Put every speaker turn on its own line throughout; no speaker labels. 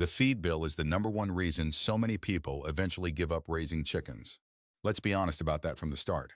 The feed bill is the #1 reason so many people eventually give up raising chickens. Let's be honest about that from the start.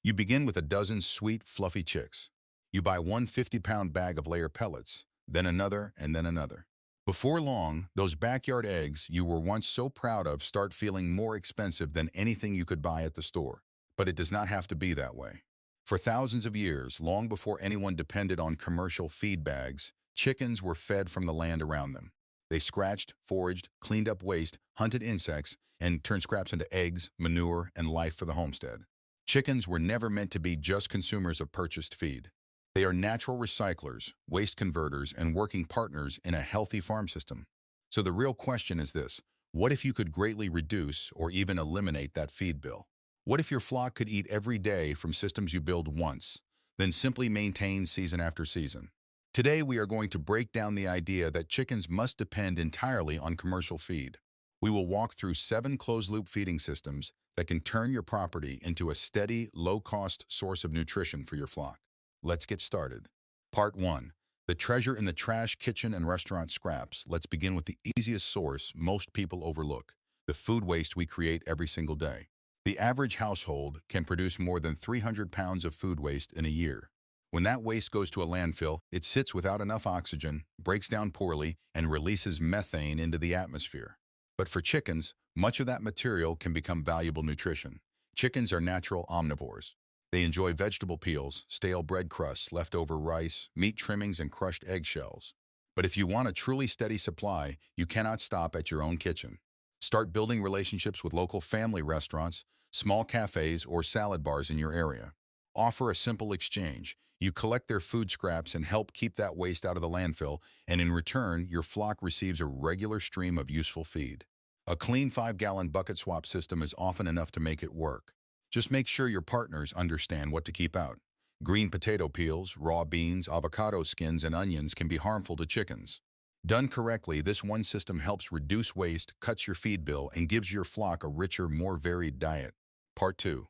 You begin with a dozen sweet, fluffy chicks. You buy one 50-pound bag of layer pellets, then another, and then another. Before long, those backyard eggs you were once so proud of start feeling more expensive than anything you could buy at the store. But it does not have to be that way. For thousands of years, long before anyone depended on commercial feed bags, chickens were fed from the land around them. They scratched, foraged, cleaned up waste, hunted insects, and turned scraps into eggs, manure, and life for the homestead. Chickens were never meant to be just consumers of purchased feed. They are natural recyclers, waste converters, and working partners in a healthy farm system. So the real question is this: what if you could greatly reduce or even eliminate that feed bill? What if your flock could eat every day from systems you build once, then simply maintain season after season? Today we are going to break down the idea that chickens must depend entirely on commercial feed. We will walk through 7 closed-loop feeding systems that can turn your property into a steady, low-cost source of nutrition for your flock. Let's get started. Part 1. The treasure in the trash, kitchen, and restaurant scraps. Let's begin with the easiest source most people overlook: the food waste we create every single day. The average household can produce more than 300 pounds of food waste in a year. When that waste goes to a landfill, it sits without enough oxygen, breaks down poorly, and releases methane into the atmosphere. But for chickens, much of that material can become valuable nutrition. Chickens are natural omnivores. They enjoy vegetable peels, stale bread crusts, leftover rice, meat trimmings, and crushed eggshells. But if you want a truly steady supply, you cannot stop at your own kitchen. Start building relationships with local family restaurants, small cafes, or salad bars in your area. Offer a simple exchange. You collect their food scraps and help keep that waste out of the landfill, and in return, your flock receives a regular stream of useful feed. A clean 5-gallon bucket swap system is often enough to make it work. Just make sure your partners understand what to keep out. Green potato peels, raw beans, avocado skins, and onions can be harmful to chickens. Done correctly, this one system helps reduce waste, cuts your feed bill, and gives your flock a richer, more varied diet. Part 2.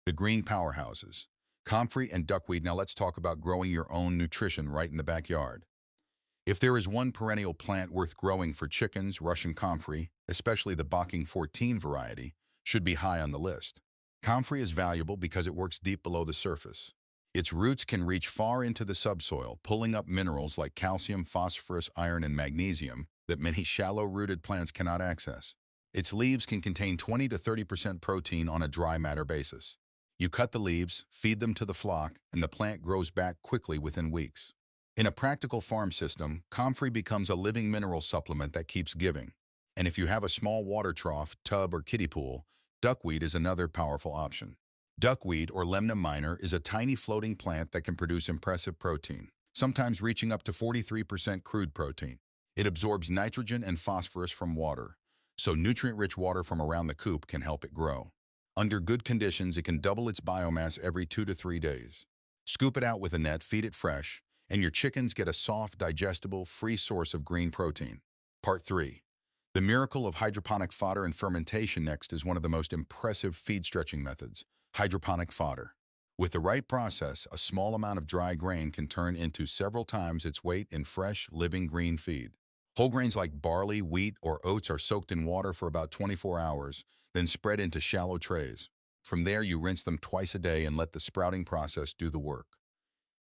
The green powerhouses. Comfrey and duckweed. Now let's talk about growing your own nutrition right in the backyard. If there is one perennial plant worth growing for chickens, Russian comfrey, especially the Bocking 14 variety, should be high on the list. Comfrey is valuable because it works deep below the surface. Its roots can reach far into the subsoil, pulling up minerals like calcium, phosphorus, iron, and magnesium that many shallow-rooted plants cannot access. Its leaves can contain 20 to 30% protein on a dry matter basis. You cut the leaves, feed them to the flock, and the plant grows back quickly within weeks. In a practical farm system, comfrey becomes a living mineral supplement that keeps giving. And if you have a small water trough, tub, or kiddie pool, duckweed is another powerful option. Duckweed, or Lemna minor, is a tiny floating plant that can produce impressive protein, sometimes reaching up to 43% crude protein. It absorbs nitrogen and phosphorus from water, so nutrient-rich water from around the coop can help it grow. Under good conditions, it can double its biomass every 2 to 3 days. Scoop it out with a net, feed it fresh, and your chickens get a soft, digestible, free source of green protein. Part 3. The miracle of hydroponic fodder and fermentation. Next is one of the most impressive feed stretching methods: hydroponic fodder. With the right process, a small amount of dry grain can turn into several times its weight in fresh, living green feed. Whole grains like barley, wheat, or oats are soaked in water for about 24 hours, then spread into shallow trays. From there, you rinse them twice a day and let the sprouting process do the work.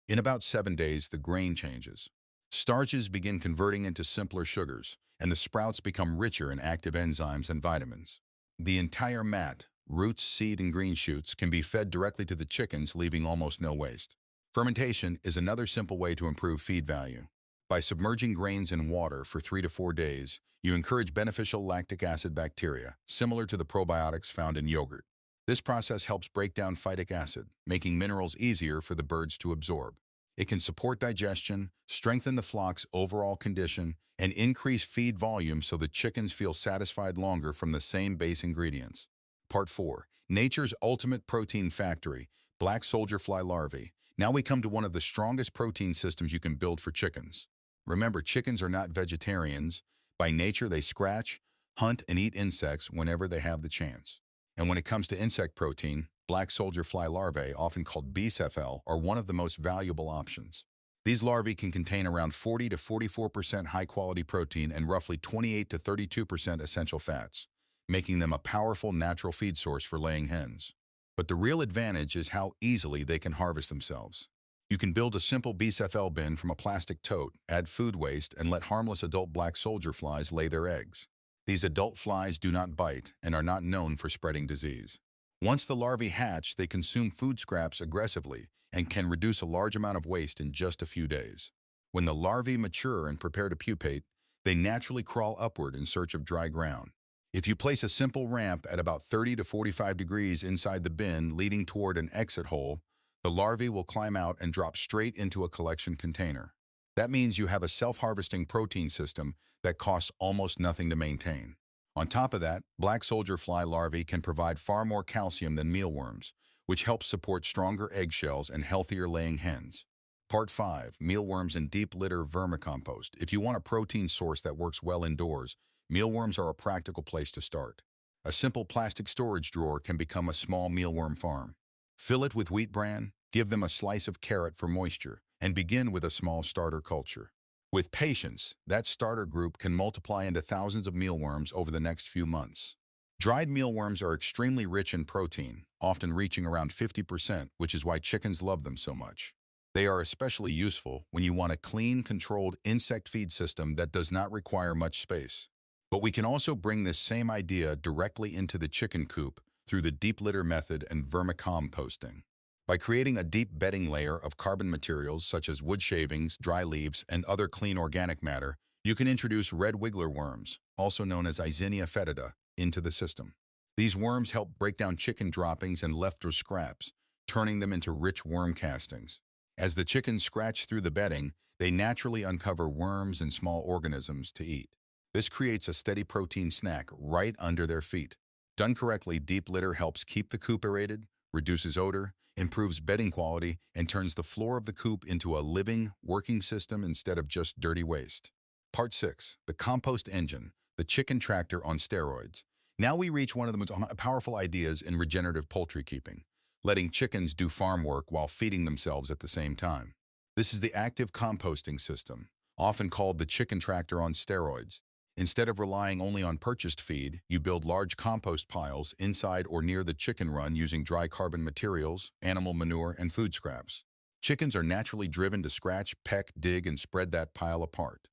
In about 7 days, the grain changes. Starches begin converting into simpler sugars, and the sprouts become richer in active enzymes and vitamins. The entire mat, roots, seed, and green shoots, can be fed directly to the chickens, leaving almost no waste. Fermentation is another simple way to improve feed value. By submerging grains in water for 3 to 4 days, you encourage beneficial lactic acid bacteria, similar to the probiotics found in yogurt. This process helps break down phytic acid, making minerals easier for the birds to absorb. It can support digestion, strengthen the flock's overall condition, and increase feed volume so the chickens feel satisfied longer from the same base ingredients. Part 4. Nature's ultimate protein factory, black soldier fly larvae. Now we come to one of the strongest protein systems you can build for chickens. Remember, chickens are not vegetarians. By nature, they scratch, hunt, and eat insects whenever they have the chance. And when it comes to insect protein, black soldier fly larvae, often called BSFL, are one of the most valuable options. These larvae can contain around 40 to 44% high-quality protein and roughly 28 to 32% essential fats, making them a powerful natural feed source for laying hens. But the real advantage is how easily they can harvest themselves. You can build a simple BSFL bin from a plastic tote, add food waste, and let harmless adult black soldier flies lay their eggs. These adult flies do not bite and are not known for spreading disease. Once the larvae hatch, they consume food scraps aggressively and can reduce a large amount of waste in just a few days. When the larvae mature and prepare to pupate, they naturally crawl upward in search of dry ground. If you place a simple ramp at about 30 to 45 degrees inside the bin leading toward an exit hole, the larvae will climb out and drop straight into a collection container. That means you have a self-harvesting protein system that costs almost nothing to maintain. On top of that, black soldier fly larvae can provide far more calcium than mealworms, which helps support stronger eggshells and healthier laying hens. Part 5. Mealworms and Deep Litter Vermicompost. If you want a protein source that works well indoors, mealworms are a practical place to start. A simple plastic storage drawer can become a small mealworm farm. Fill it with wheat bran, give them a slice of carrot for moisture, and begin with a small starter culture. With patience, that starter group can multiply into thousands of mealworms over the next few months. Dried mealworms are extremely rich in protein, often reaching around 50%, which is why chickens love them so much. They are especially useful when you want a clean, controlled insect feed system that does not require much space. But we can also bring this same idea directly into the chicken coop through the deep litter method and vermicomposting. By creating a deep bedding layer of carbon materials such as wood shavings, dry leaves, and other clean organic matter, you can introduce red wiggler worms, also known as Eisenia fetida, into the system. These worms help break down chicken droppings and leftover scraps, turning them into rich worm castings. As the chickens scratch through the bedding, they naturally uncover worms and small organisms to eat. This creates a steady protein snack right under their feet. Done correctly, deep litter helps keep the coop aerated, reduces odor, improves bedding quality, and turns the floor of the coop into a living, working system instead of just dirty waste. Part 6. The Compost Engine, the chicken tractor on steroids. Now we reach one of the most powerful ideas in regenerative poultry keeping, letting chickens do farm work while feeding themselves at the same time. This is the active composting system, often called the chicken tractor on steroids. Instead of relying only on purchased feed, you build large compost piles inside or near the chicken run using dry carbon materials, animal manure, and food scraps. Chickens are naturally driven to scratch, peck, dig, and spread that pile apart.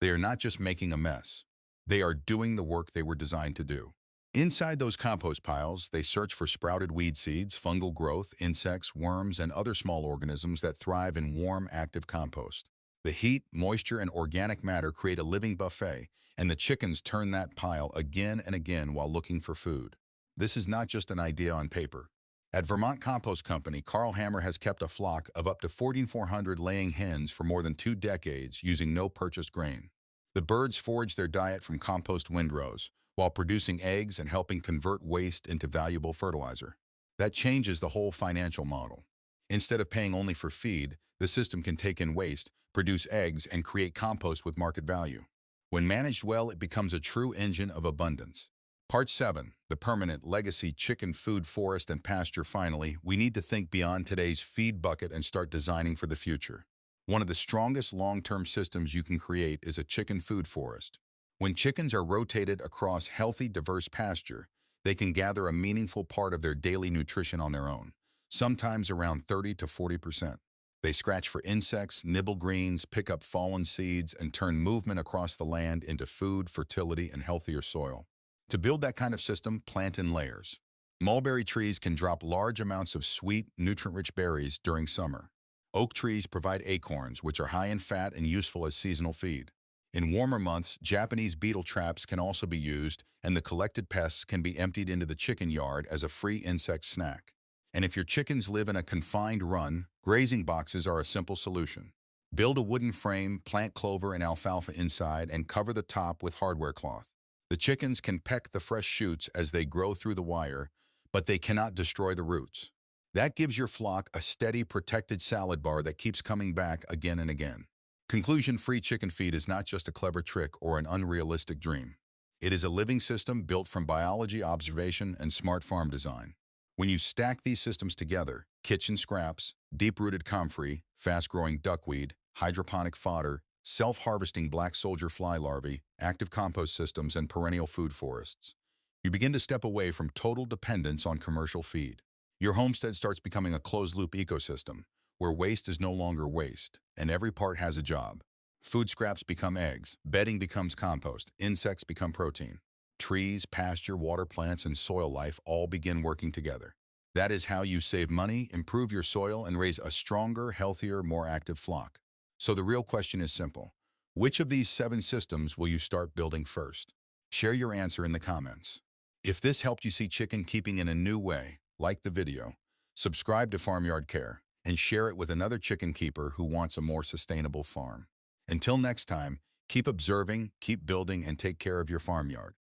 They are not just making a mess. They are doing the work they were designed to do. Inside those compost piles, they search for sprouted weed seeds, fungal growth, insects, worms, and other small organisms that thrive in warm, active compost. The heat, moisture, and organic matter create a living buffet, and the chickens turn that pile again and again while looking for food. This is not just an idea on paper. At Vermont Compost Company, Carl Hammer has kept a flock of up to 4,400 laying hens for more than 2 decades using no purchased grain. The birds forage their diet from compost windrows, while producing eggs and helping convert waste into valuable fertilizer. That changes the whole financial model. Instead of paying only for feed, the system can take in waste, produce eggs, and create compost with market value. When managed well, it becomes a true engine of abundance. Part 7. The Permanent Legacy Chicken Food Forest and Pasture. Finally, we need to think beyond today's feed bucket and start designing for the future. One of the strongest long-term systems you can create is a chicken food forest. When chickens are rotated across healthy, diverse pasture, they can gather a meaningful part of their daily nutrition on their own, sometimes around 30 to 40%. They scratch for insects, nibble greens, pick up fallen seeds, and turn movement across the land into food, fertility, and healthier soil. To build that kind of system, plant in layers. Mulberry trees can drop large amounts of sweet, nutrient-rich berries during summer. Oak trees provide acorns, which are high in fat and useful as seasonal feed. In warmer months, Japanese beetle traps can also be used, and the collected pests can be emptied into the chicken yard as a free insect snack. And if your chickens live in a confined run, grazing boxes are a simple solution. Build a wooden frame, plant clover and alfalfa inside, and cover the top with hardware cloth. The chickens can peck the fresh shoots as they grow through the wire, but they cannot destroy the roots. That gives your flock a steady, protected salad bar that keeps coming back again and again. Conclusion: free chicken feed is not just a clever trick or an unrealistic dream. It is a living system built from biology, observation, and smart farm design. When you stack these systems together, kitchen scraps, deep-rooted comfrey, fast-growing duckweed, hydroponic fodder, self-harvesting black soldier fly larvae, active compost systems, and perennial food forests. You begin to step away from total dependence on commercial feed. Your homestead starts becoming a closed-loop ecosystem, where waste is no longer waste, and every part has a job. Food scraps become eggs, bedding becomes compost, insects become protein. Trees, pasture, water plants, and soil life all begin working together. That is how you save money, improve your soil, and raise a stronger, healthier, more active flock. So the real question is simple. Which of these 7 systems will you start building first? Share your answer in the comments. If this helped you see chicken keeping in a new way, like the video, subscribe to Farmyard Care, and share it with another chicken keeper who wants a more sustainable farm. Until next time, keep observing, keep building, and take care of your farmyard.